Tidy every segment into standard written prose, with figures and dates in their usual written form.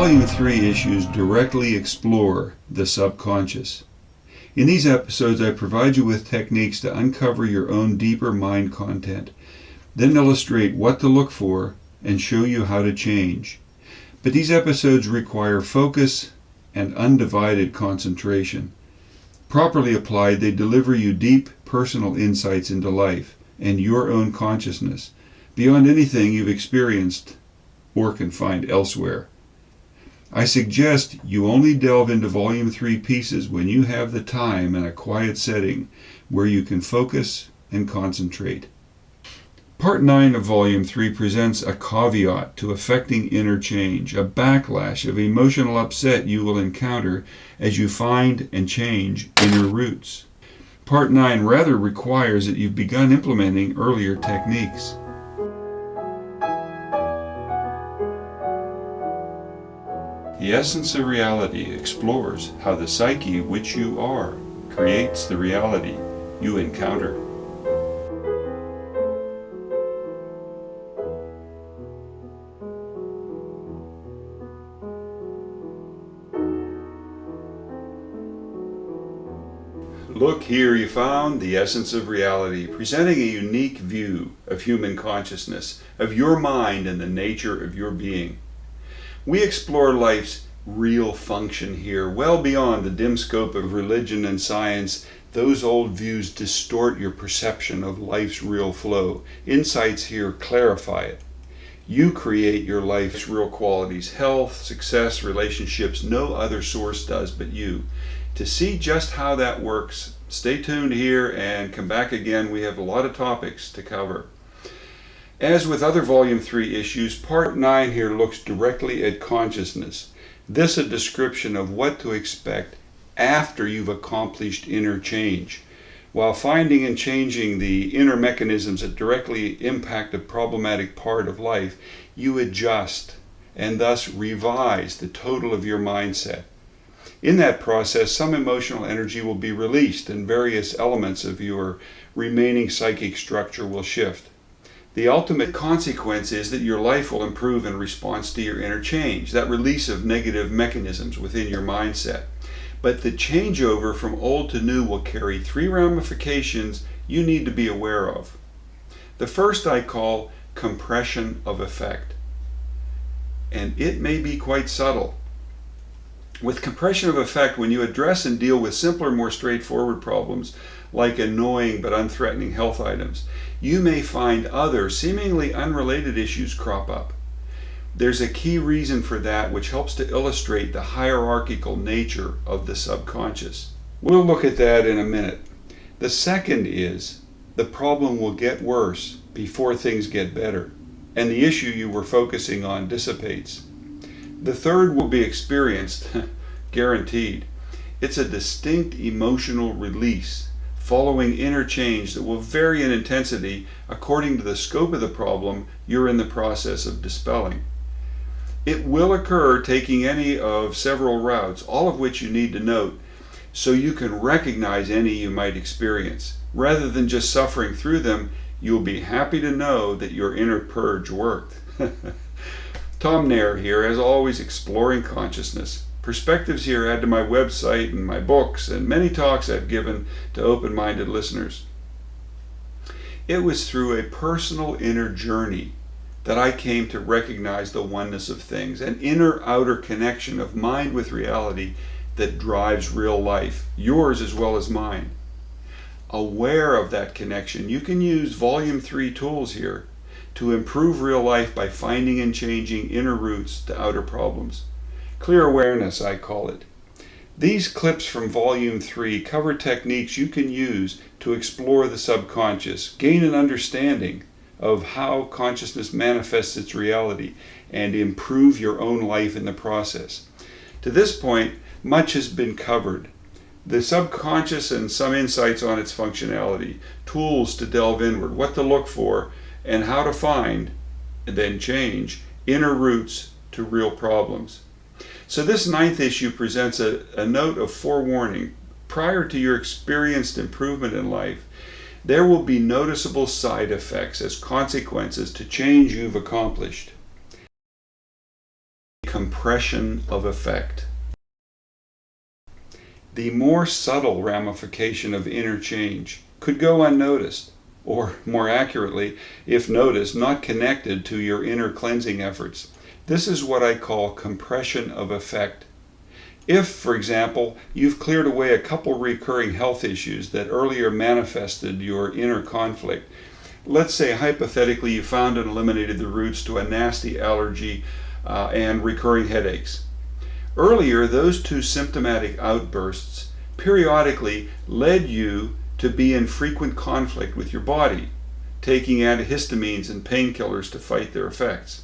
Volume 3 issues directly explore the subconscious. In these episodes, I provide you with techniques to uncover your own deeper mind content, then illustrate what to look for and show you how to change. But these episodes require focus and undivided concentration. Properly applied, they deliver you deep personal insights into life and your own consciousness, beyond anything you've experienced or can find elsewhere. I suggest you only delve into Volume 3 pieces when you have the time and a quiet setting where you can focus and concentrate. Part 9 of Volume 3 presents a caveat to affecting inner change, a backlash of emotional upset you will encounter as you find and change inner roots. Part 9 rather requires that you've begun implementing earlier techniques. The Essence of Reality explores how the psyche, which you are, creates the reality you encounter. Look here, you found the Essence of Reality, presenting a unique view of human consciousness, of your mind and the nature of your being. We explore life's real function here, well beyond the dim scope of religion and science. Those old views distort your perception of life's real flow. Insights here clarify it. You create your life's real qualities, health, success, relationships. No other source does but you. To see just how that works, stay tuned here and come back again. We have a lot of topics to cover. As with other Volume 3 issues, Part 9 here looks directly at consciousness. This a description of what to expect after you've accomplished inner change. While finding and changing the inner mechanisms that directly impact a problematic part of life, you adjust and thus revise the total of your mindset. In that process, some emotional energy will be released and various elements of your remaining psychic structure will shift. The ultimate consequence is that your life will improve in response to your inner change, that release of negative mechanisms within your mindset. But the changeover from old to new will carry 3 ramifications you need to be aware of. The first I call compression of effect, and it may be quite subtle. With compression of effect, when you address and deal with simpler, more straightforward problems, like annoying but unthreatening health items, you may find other seemingly unrelated issues crop up. There's a key reason for that which helps to illustrate the hierarchical nature of the subconscious. We'll look at that in a minute. The second is the problem will get worse before things get better, and the issue you were focusing on dissipates. The third will be experienced, guaranteed. It's a distinct emotional release following inner change that will vary in intensity according to the scope of the problem you're in the process of dispelling. It will occur taking any of several routes, all of which you need to note so you can recognize any you might experience. Rather than just suffering through them, you'll be happy to know that your inner purge worked. Tom Nair here, as always, exploring consciousness. Perspectives here add to my website and my books and many talks I've given to open-minded listeners. It was through a personal inner journey that I came to recognize the oneness of things, an inner-outer connection of mind with reality that drives real life, yours as well as mine. Aware of that connection, you can use Volume 3 tools here to improve real life by finding and changing inner roots to outer problems. Clear awareness, I call it. These clips from Volume 3 cover techniques you can use to explore the subconscious, gain an understanding of how consciousness manifests its reality, and improve your own life in the process. To this point, much has been covered. The subconscious and some insights on its functionality, tools to delve inward, what to look for, and how to find, and then change, inner roots to real problems. So this 9th issue presents a note of forewarning. Prior to your experienced improvement in life, there will be noticeable side effects as consequences to change you've accomplished. compression of effect. The more subtle ramification of inner change could go unnoticed, or more accurately, if noticed, not connected to your inner cleansing efforts. This is what I call compression of effect. If, for example, you've cleared away a couple recurring health issues that earlier manifested your inner conflict, let's say hypothetically you found and eliminated the roots to a nasty allergy and recurring headaches. Earlier, those two symptomatic outbursts periodically led you to be in frequent conflict with your body, taking antihistamines and painkillers to fight their effects.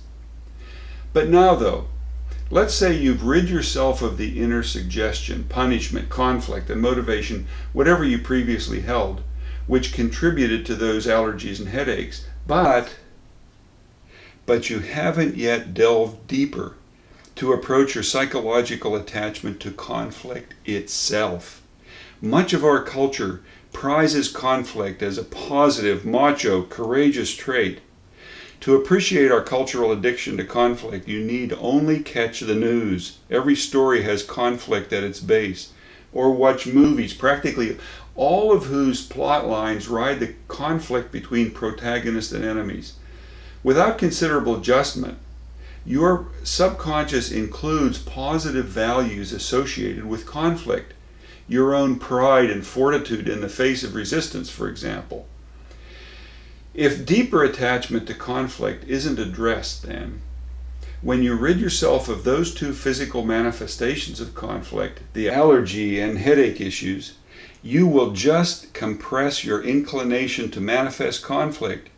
But now though, let's say you've rid yourself of the inner suggestion, punishment, conflict, and motivation, whatever you previously held, which contributed to those allergies and headaches, but you haven't yet delved deeper to approach your psychological attachment to conflict itself. Much of our culture prizes conflict as a positive, macho, courageous trait. To appreciate our cultural addiction to conflict, you need only catch the news. Every story has conflict at its base. Or watch movies, practically all of whose plot lines ride the conflict between protagonists and enemies. Without considerable adjustment, your subconscious includes positive values associated with conflict. Your own pride and fortitude in the face of resistance, for example. If deeper attachment to conflict isn't addressed, then, when you rid yourself of those two physical manifestations of conflict, the allergy and headache issues, you will just compress your inclination to manifest conflict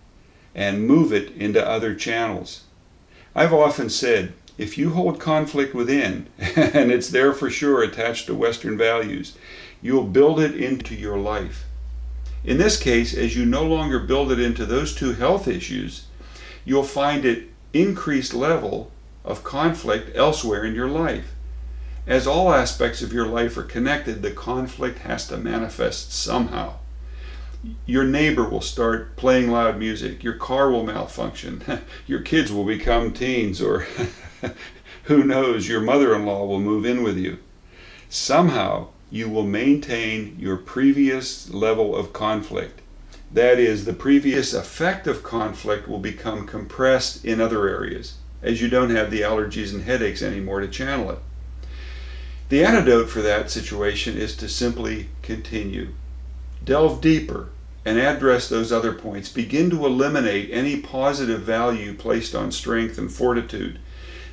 and move it into other channels. I've often said, if you hold conflict within, and it's there for sure attached to Western values, you'll build it into your life. In this case, as you no longer build it into those two health issues, you'll find an increased level of conflict elsewhere in your life. As all aspects of your life are connected, the conflict has to manifest somehow. Your neighbor will start playing loud music, your car will malfunction, your kids will become teens, or who knows, your mother-in-law will move in with you. Somehow, you will maintain your previous level of conflict. That is, the previous effect of conflict will become compressed in other areas, as you don't have the allergies and headaches anymore to channel it. The antidote for that situation is to simply continue. Delve deeper and address those other points. Begin to eliminate any positive value placed on strength and fortitude.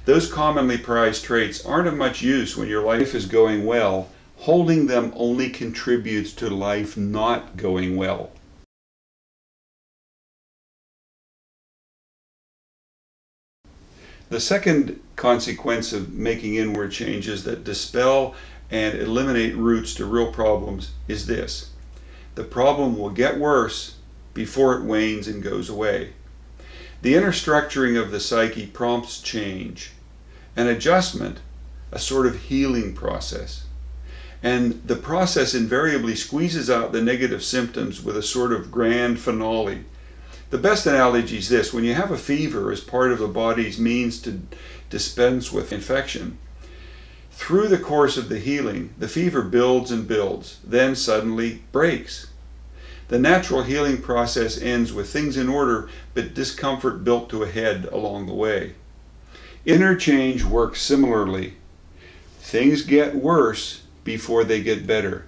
Those commonly prized traits aren't of much use when your life is going well. Holding them only contributes to life not going well. The second consequence of making inward changes that dispel and eliminate roots to real problems is this. The problem will get worse before it wanes and goes away. The inner structuring of the psyche prompts change, an adjustment, a sort of healing process. And the process invariably squeezes out the negative symptoms with a sort of grand finale. The best analogy is this: when you have a fever as part of the body's means to dispense with infection, through the course of the healing, the fever builds and builds, then suddenly breaks. The natural healing process ends with things in order, but discomfort built to a head along the way. Inner change works similarly. Things get worse before they get better.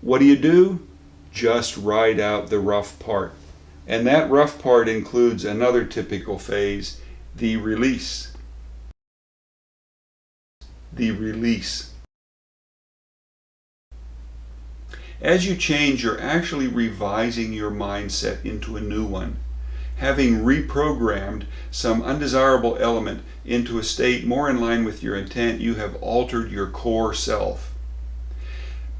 What do? Just ride out the rough part. And that rough part includes another typical phase, the release. The release. As you change, you're actually revising your mindset into a new one. Having reprogrammed some undesirable element into a state more in line with your intent, you have altered your core self.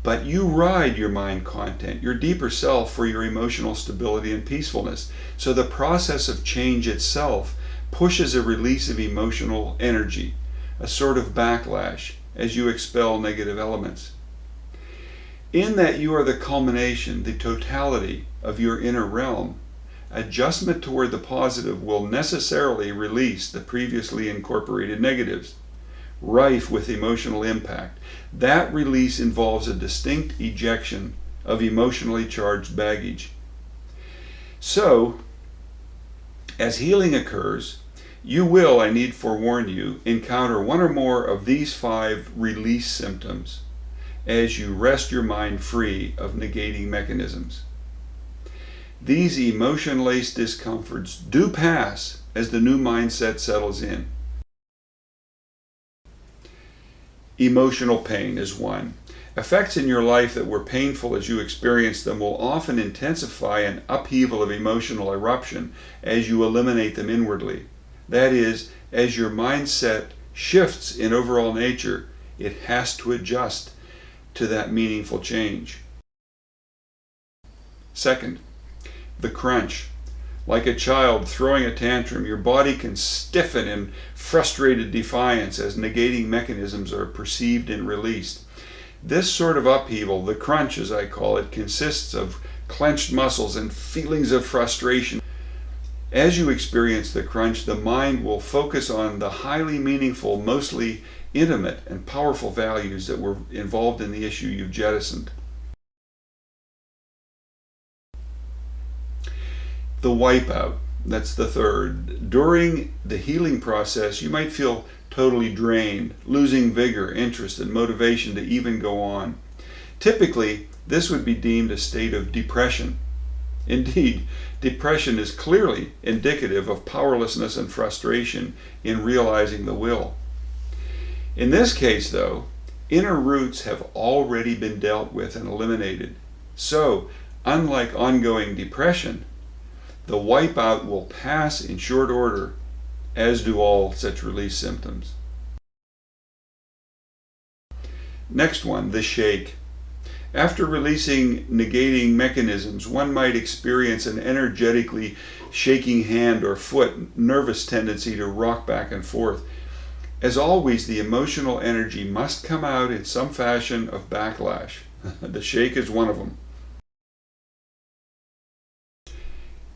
But you ride your mind content, your deeper self, for your emotional stability and peacefulness. So the process of change itself pushes a release of emotional energy, a sort of backlash, as you expel negative elements. In that you are the culmination, the totality of your inner realm, adjustment toward the positive will necessarily release the previously incorporated negatives. rife with emotional impact. That release involves a distinct ejection of emotionally charged baggage. So, as healing occurs, you will, I need forewarn you, encounter one or more of these 5 release symptoms as you rest your mind free of negating mechanisms. These emotion-laced discomforts do pass as the new mindset settles in. Emotional pain is one. Effects in your life that were painful as you experienced them will often intensify an upheaval of emotional eruption as you eliminate them inwardly. That is, as your mindset shifts in overall nature, it has to adjust to that meaningful change. Second, the crunch. Like a child throwing a tantrum, your body can stiffen in frustrated defiance as negating mechanisms are perceived and released. This sort of upheaval, the crunch as I call it, consists of clenched muscles and feelings of frustration. As you experience the crunch, the mind will focus on the highly meaningful, mostly intimate and powerful values that were involved in the issue you've jettisoned. The wipeout, that's the third. During the healing process, you might feel totally drained, losing vigor, interest, and motivation to even go on. Typically, this would be deemed a state of depression. Indeed, depression is clearly indicative of powerlessness and frustration in realizing the will. In this case, though, inner roots have already been dealt with and eliminated. So, unlike ongoing depression, the wipeout will pass in short order, as do all such release symptoms. Next one, the shake. After releasing negating mechanisms, one might experience an energetically shaking hand or foot, nervous tendency to rock back and forth. As always, the emotional energy must come out in some fashion of backlash. The shake is one of them.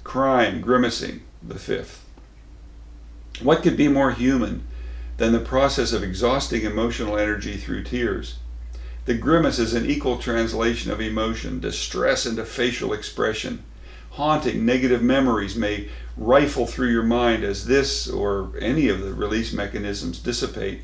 Crying, grimacing, the fifth. What could be more human than the process of exhausting emotional energy through tears? The grimace is an equal translation of emotion, distress into facial expression. Haunting, negative memories may rifle through your mind as this or any of the release mechanisms dissipate.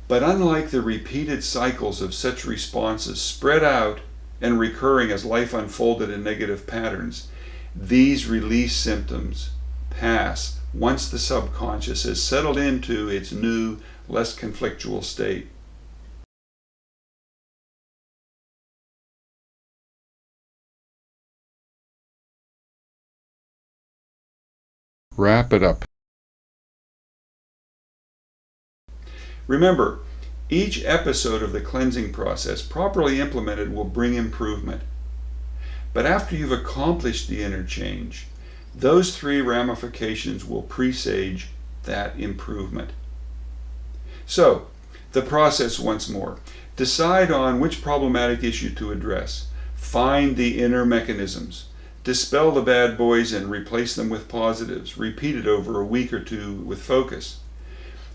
But unlike the repeated cycles of such responses spread out and recurring as life unfolded in negative patterns, these release symptoms pass once the subconscious has settled into its new, less conflictual state. Wrap it up. Remember, each episode of the cleansing process, properly implemented, will bring improvement. But after you've accomplished the inner change, those 3 ramifications will presage that improvement. So, the process once more. Decide on which problematic issue to address. Find the inner mechanisms. Dispel the bad boys and replace them with positives. Repeat it over a week or 2 with focus.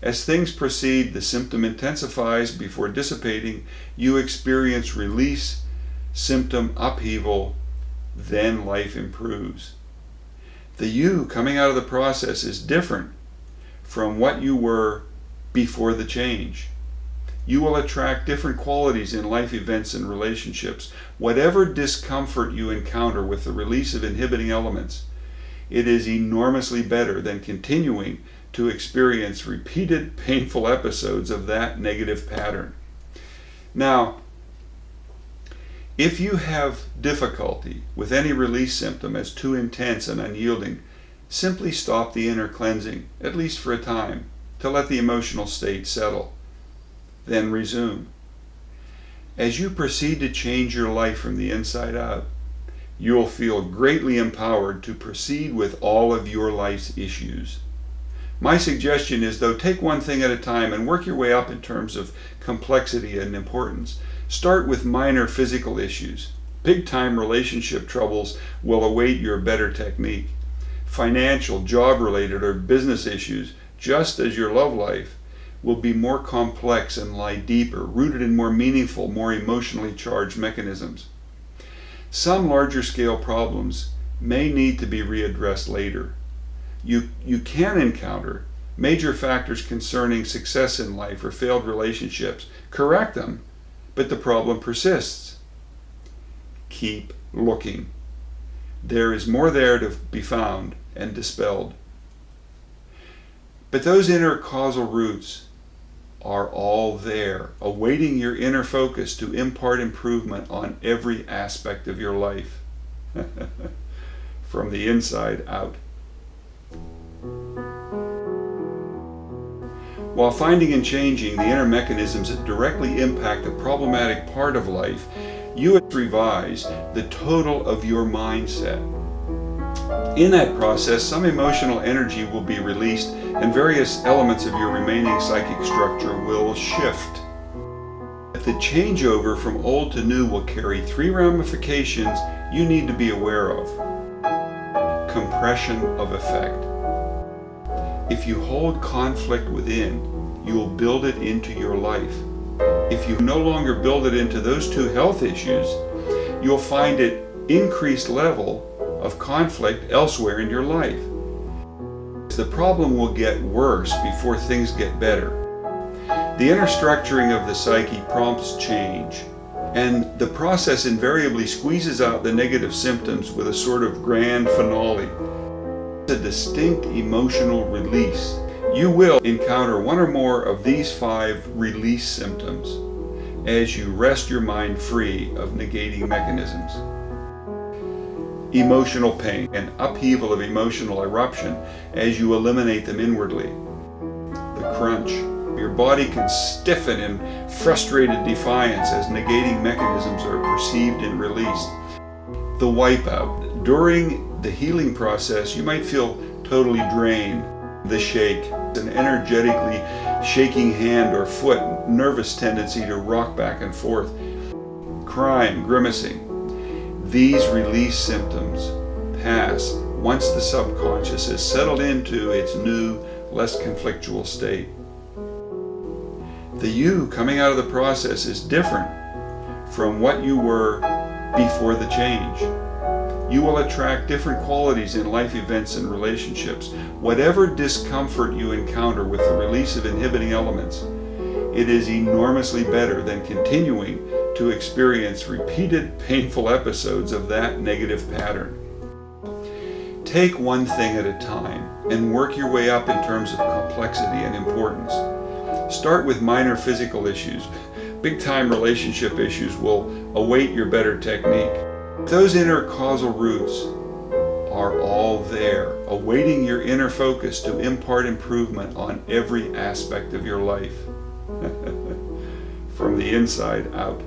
As things proceed, the symptom intensifies before dissipating. You experience release, symptom upheaval, then life improves. The you coming out of the process is different from what you were before the change. You will attract different qualities in life events and relationships. Whatever discomfort you encounter with the release of inhibiting elements, it is enormously better than continuing to experience repeated painful episodes of that negative pattern. Now, if you have difficulty with any release symptom as too intense and unyielding, simply stop the inner cleansing, at least for a time, to let the emotional state settle. Then resume. As you proceed to change your life from the inside out, you'll feel greatly empowered to proceed with all of your life's issues. My suggestion is, though, take one thing at a time and work your way up in terms of complexity and importance. Start with minor physical issues. Big-time relationship troubles will await your better technique. Financial, job-related, or business issues, just as your love life, will be more complex and lie deeper, rooted in more meaningful, more emotionally charged mechanisms. Some larger scale problems may need to be readdressed later. You can encounter major factors concerning success in life or failed relationships, correct them, but the problem persists. Keep looking. There is more there to be found and dispelled. But those inner causal roots are all there, awaiting your inner focus to impart improvement on every aspect of your life. From the inside out. While finding and changing the inner mechanisms that directly impact a problematic part of life, you revise the total of your mindset. In that process, some emotional energy will be released and various elements of your remaining psychic structure will shift. The changeover from old to new will carry 3 ramifications you need to be aware of. Compression of effect. If you hold conflict within, you will build it into your life. If you no longer build it into those 2 health issues, you'll find it increased level of conflict elsewhere in your life. The problem will get worse before things get better. The inner structuring of the psyche prompts change, and the process invariably squeezes out the negative symptoms with a sort of grand finale. It's a distinct emotional release. You will encounter 1 or more of these 5 release symptoms as you rest your mind free of negating mechanisms. Emotional pain, an upheaval of emotional eruption as you eliminate them inwardly. The crunch. Your body can stiffen in frustrated defiance as negating mechanisms are perceived and released. The wipeout. During the healing process, you might feel totally drained. The shake. An energetically shaking hand or foot, nervous tendency to rock back and forth. Crying, grimacing. These release symptoms pass once the subconscious has settled into its new, less conflictual state. The you coming out of the process is different from what you were before the change. You will attract different qualities in life events and relationships. Whatever discomfort you encounter with the release of inhibiting elements, it is enormously better than continuing to experience repeated painful episodes of that negative pattern. Take one thing at a time and work your way up in terms of complexity and importance. Start with minor physical issues. Big-time relationship issues will await your better technique. Those inner causal roots are all there, awaiting your inner focus to impart improvement on every aspect of your life. From the inside out.